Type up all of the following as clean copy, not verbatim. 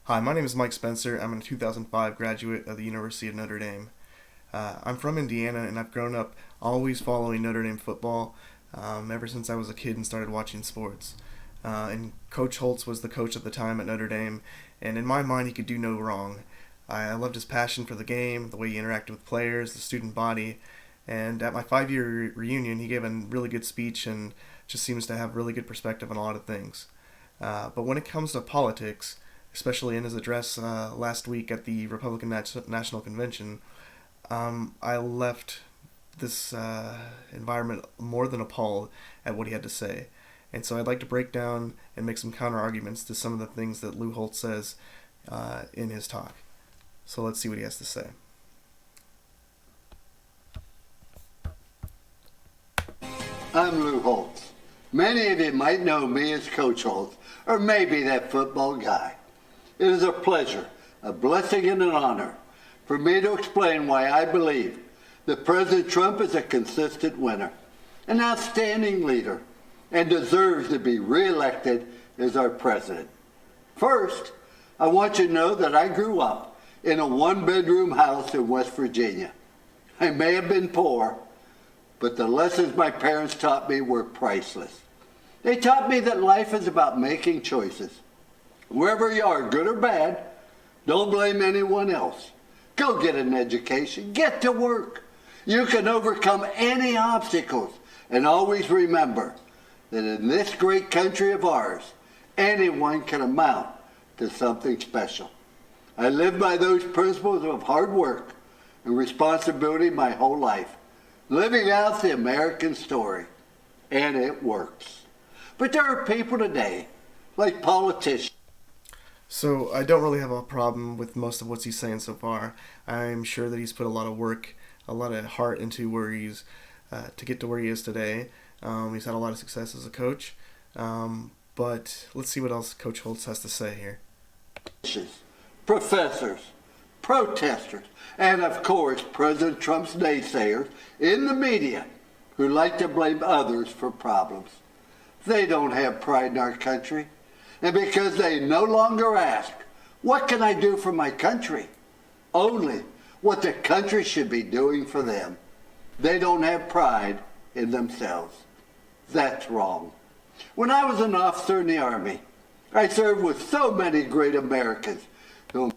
Hi, my name is Mike Spencer. I'm a 2005 graduate of the University of Notre Dame. I'm from Indiana, and I've grown up always following Notre Dame football ever since I was a kid and started watching sports. And Coach Holtz was the coach at the time at Notre Dame, and in my mind, he could do no wrong. I loved his passion for the game, the way he interacted with players, the student body, and at my 5-year reunion, he gave a really good speech and just seems to have really good perspective on a lot of things. But when it comes to politics, especially in his address last week at the Republican National Convention, I left this environment more than appalled at what he had to say. And so I'd like to break down and make some counter arguments to some of the things that Lou Holtz says in his talk. So let's see what he has to say. I'm Lou Holtz. Many of you might know me as Coach Holtz, or maybe that football guy. It is a pleasure, a blessing, and an honor for me to explain why I believe that President Trump is a consistent winner, an outstanding leader, and deserves to be reelected as our president. First, I want you to know that I grew up in a one-bedroom house in West Virginia. I may have been poor, but the lessons my parents taught me were priceless. They taught me that life is about making choices. Wherever you are, good or bad, don't blame anyone else. Go get an education. Get to work. You can overcome any obstacles. And always remember that in this great country of ours, anyone can amount to something special. I lived by those principles of hard work and responsibility my whole life, living out the American story. And it works. But there are people today, like politicians. So I don't really have a problem with most of what he's saying so far. I'm sure that he's put a lot of work, a lot of heart into where he's to get to where he is today. He's had a lot of success as a coach. But let's see what else Coach Holtz has to say here. Professors, protesters, and of course President Trump's naysayers in the media who like to blame others for problems. They don't have pride in our country. And because they no longer ask, what can I do for my country? Only what the country should be doing for them. They don't have pride in themselves. That's wrong. When I was an officer in the Army, I served with so many great Americans who...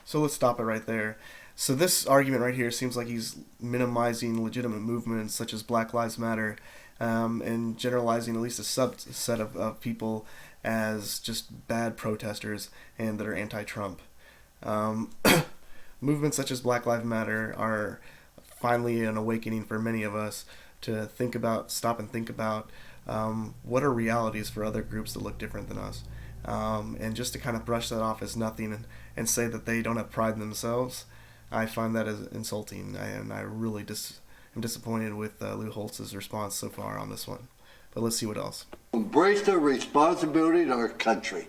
So let's stop it right there. So this argument right here seems like he's minimizing legitimate movements such as Black Lives Matter and generalizing at least a subset of people as just bad protesters and that are anti-Trump. Movements such as Black Lives Matter are finally an awakening for many of us to stop and think about what are realities for other groups that look different than us. And just to kind of brush that off as nothing and say that they don't have pride in themselves, I find that as insulting, and I really am disappointed with Lou Holtz's response so far on this one. But let's see what else. Embrace their responsibility to our country.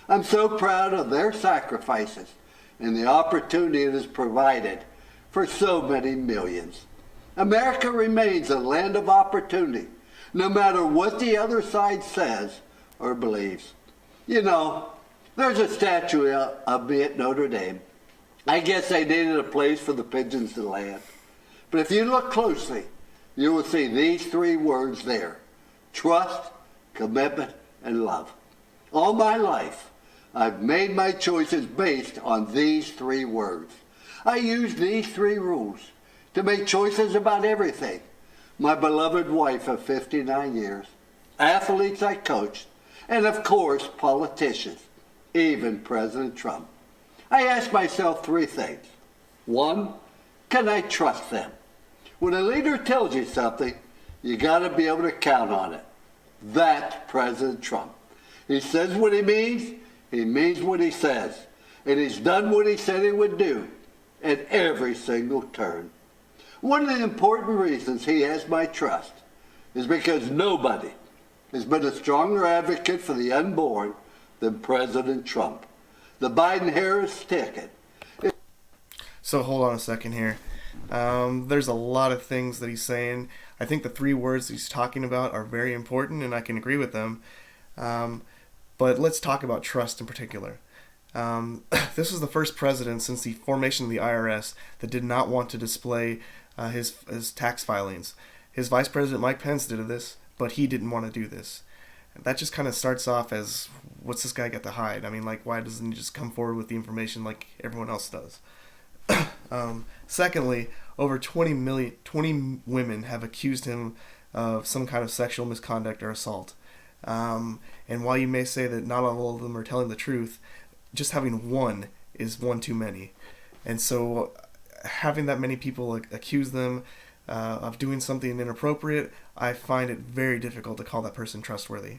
I'm so proud of their sacrifices and the opportunity it has provided for so many millions. America remains a land of opportunity, no matter what the other side says or believes. You know, there's a statue of me at Notre Dame. I guess they needed a place for the pigeons to land. But if you look closely, you will see these 3 words there: trust, commitment, and love. All my life, I've made my choices based on these 3 words. I use these 3 rules to make choices about everything. My beloved wife of 59 years, athletes I coached, and of course, politicians, even President Trump. I ask myself 3 things. 1, can I trust them? When a leader tells you something, you got to be able to count on it. That's President Trump. He says what he means what he says, and he's done what he said he would do at every single turn. One of the important reasons he has my trust is because nobody has been a stronger advocate for the unborn than President Trump. The Biden-Harris ticket. So hold on a second here. There's a lot of things that he's saying. I think the 3 words he's talking about are very important, and I can agree with them. But let's talk about trust in particular. This was the first president since the formation of the IRS that did not want to display his tax filings. His vice president Mike Pence did this, but he didn't want to do this. That just kind of starts off as, what's this guy got to hide? I mean, like, why doesn't he just come forward with the information like everyone else does? Secondly, over 20 women have accused him of some kind of sexual misconduct or assault. And while you may say that not all of them are telling the truth, just having one is one too many. And so having that many people accuse them of doing something inappropriate, I find it very difficult to call that person trustworthy.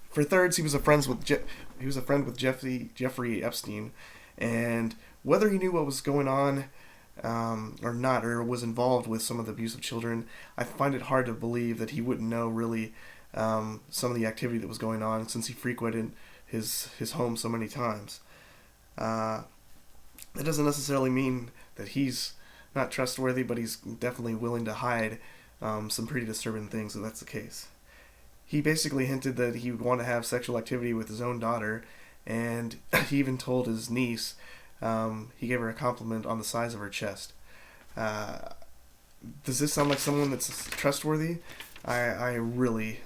For thirds, he was a friend with Jeffrey Epstein, and whether he knew what was going on or not, or was involved with some of the abuse of children, I find it hard to believe that he wouldn't know really some of the activity that was going on, since he frequented his home so many times. That doesn't necessarily mean that he's not trustworthy, but he's definitely willing to hide some pretty disturbing things if that's the case. He basically hinted that he would want to have sexual activity with his own daughter, and he even told his niece, he gave her a compliment on the size of her chest. Does this sound like someone that's trustworthy? I really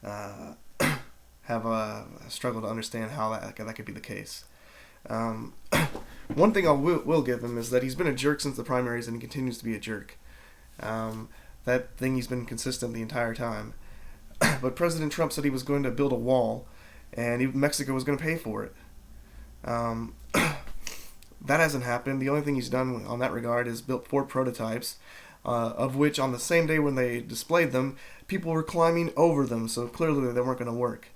have a struggle to understand how that could be the case. One thing I will give him is that he's been a jerk since the primaries, and he continues to be a jerk. That thing, he's been consistent the entire time. But President Trump said he was going to build a wall, and Mexico was going to pay for it. That hasn't happened. The only thing he's done on that regard is built 4 prototypes, of which on the same day when they displayed them, people were climbing over them, so clearly they weren't going to work.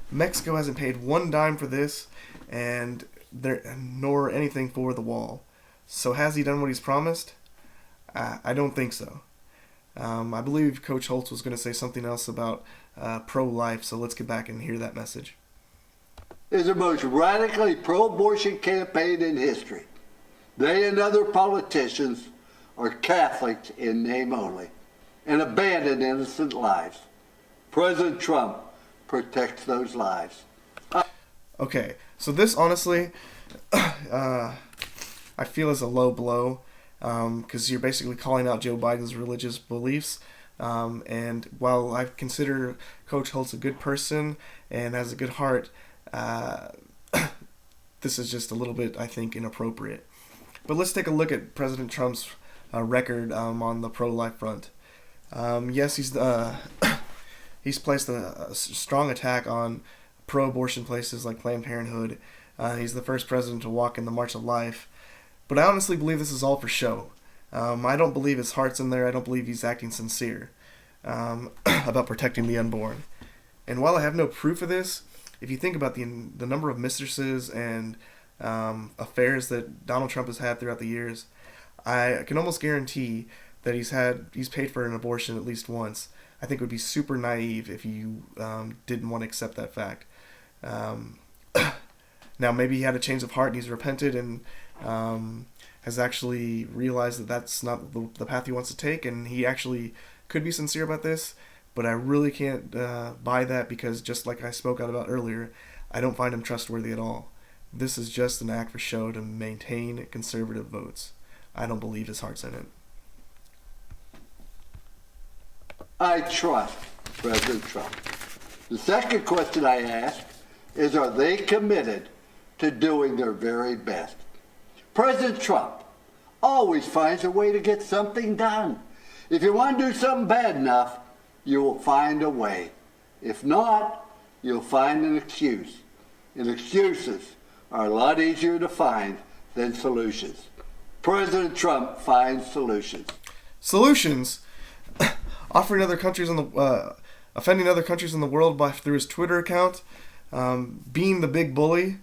Mexico hasn't paid one dime for this, nor anything for the wall. So has he done what he's promised? I don't think so. I believe Coach Holtz was going to say something else about pro-life, so let's get back and hear that message. Is the most radically pro-abortion campaign in history. They and other politicians are Catholics in name only and abandon innocent lives. President Trump protects those lives. Okay, so this honestly, I feel is a low blow, because you're basically calling out Joe Biden's religious beliefs. And while I consider Coach Holtz a good person and has a good heart, this is just a little bit, I think, inappropriate. But let's take a look at President Trump's record on the pro-life front. Yes, he's placed a strong attack on pro-abortion places like Planned Parenthood. He's the first president to walk in the March of Life. But I honestly believe this is all for show. I don't believe his heart's in there. I don't believe he's acting sincere about protecting the unborn. And while I have no proof of this, if you think about the number of mistresses and affairs that Donald Trump has had throughout the years, I can almost guarantee that he's paid for an abortion at least once. I think it would be super naive if you didn't want to accept that fact. Now, maybe he had a change of heart and he's repented and has actually realized that that's not the path he wants to take, and he actually could be sincere about this, but I really can't buy that, because just like I spoke out about earlier, I don't find him trustworthy at all. This is just an act for show to maintain conservative votes. I don't believe his heart's in it. I trust President Trump. The second question I ask is, are they committed to doing their very best? President Trump always finds a way to get something done. If you want to do something bad enough, you will find a way. If not, you'll find an excuse. And excuses are a lot easier to find than solutions. President Trump finds solutions. Solutions? Offering other countries offending other countries in the world through his Twitter account, being the big bully.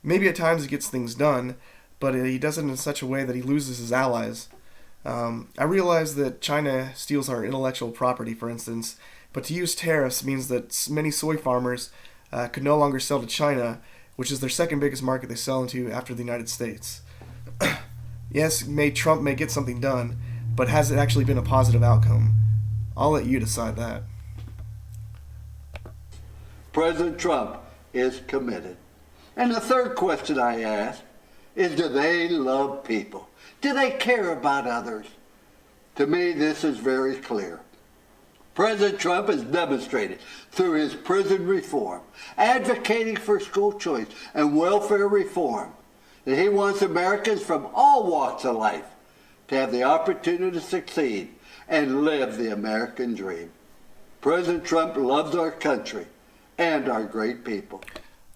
Maybe at times he gets things done, but he does it in such a way that he loses his allies. I realize that China steals our intellectual property, for instance, but to use tariffs means that many soy farmers could no longer sell to China, which is their second biggest market they sell into after the United States. Yes, Trump may get something done, but has it actually been a positive outcome? I'll let you decide that. President Trump is committed. And the third question I ask is, do they love people? Do they care about others? To me, this is very clear. President Trump has demonstrated through his prison reform, advocating for school choice and welfare reform, that he wants Americans from all walks of life to have the opportunity to succeed and live the American dream. President Trump loves our country and our great people.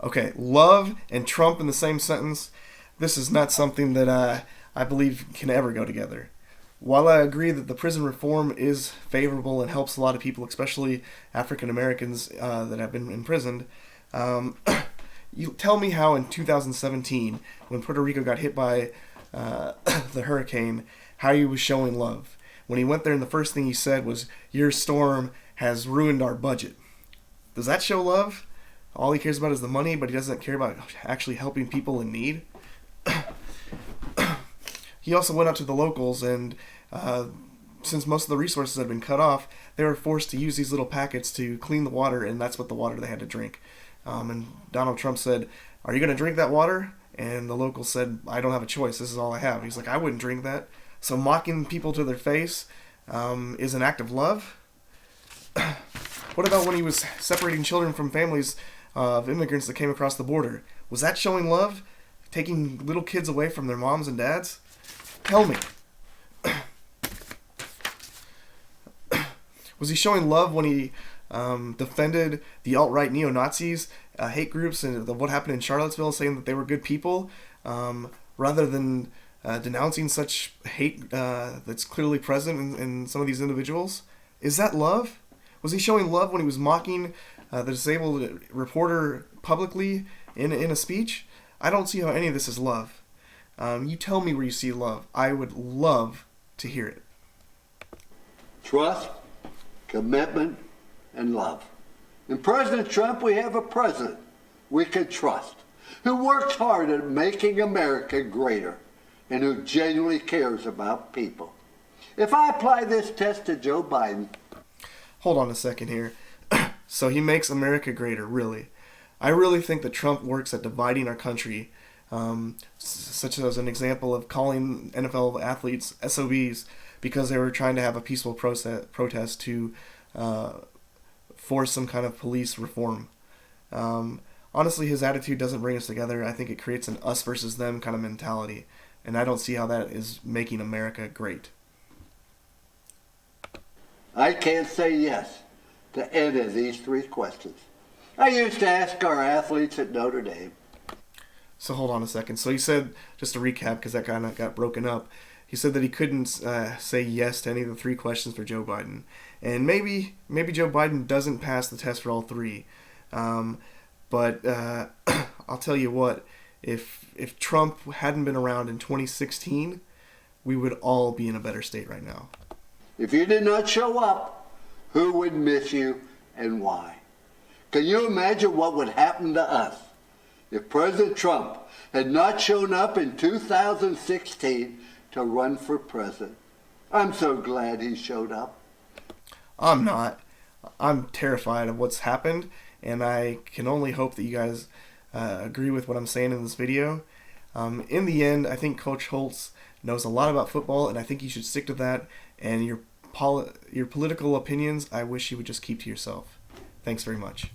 Okay, love and Trump in the same sentence, this is not something that I believe can ever go together. While I agree that the prison reform is favorable and helps a lot of people, especially African Americans that have been imprisoned, you tell me how in 2017, when Puerto Rico got hit by the hurricane, how he was showing love. When he went there and the first thing he said was, "Your storm has ruined our budget." Does that show love? All he cares about is the money, but he doesn't care about actually helping people in need? He also went out to the locals, and since most of the resources had been cut off, they were forced to use these little packets to clean the water, and that's what the water they had to drink. And Donald Trump said, "Are you going to drink that water?" And the locals said, "I don't have a choice. This is all I have." He's like, "I wouldn't drink that." So mocking people to their face is an act of love? What about when he was separating children from families of immigrants that came across the border? Was that showing love? Taking little kids away from their moms and dads? Tell me. Was he showing love when he defended the alt-right neo-Nazis, hate groups, and what happened in Charlottesville, saying that they were good people, rather than denouncing such hate that's clearly present in some of these individuals? Is that love? Was he showing love when he was mocking the disabled reporter publicly in a speech? I don't see how any of this is love. You tell me where you see love. I would love to hear it. Trust, commitment, and love. In President Trump, we have a president we can trust, who works hard at making America greater, and who genuinely cares about people. If I apply this test to Joe Biden... Hold on a second here. So he makes America greater, really? I really think that Trump works at dividing our country, such as an example of calling NFL athletes SOBs because they were trying to have a peaceful protest to force some kind of police reform. Honestly, his attitude doesn't bring us together. I think it creates an us versus them kind of mentality, and I don't see how that is making America great. I can't say yes to any of these three questions. I used to ask our athletes at Notre Dame. So hold on a second. So he said, just to recap, because that kind of got broken up, he said that he couldn't say yes to any of the three questions for Joe Biden. And maybe Joe Biden doesn't pass the test for all three. But I'll tell you what, if Trump hadn't been around in 2016, we would all be in a better state right now. If you did not show up, who would miss you and why? Can you imagine what would happen to us if President Trump had not shown up in 2016 to run for president? I'm so glad he showed up. I'm not. I'm terrified of what's happened, and I can only hope that you guys agree with what I'm saying in this video. In the end, I think Coach Holtz knows a lot about football, and I think you should stick to that. And your political opinions, I wish you would just keep to yourself. Thanks very much.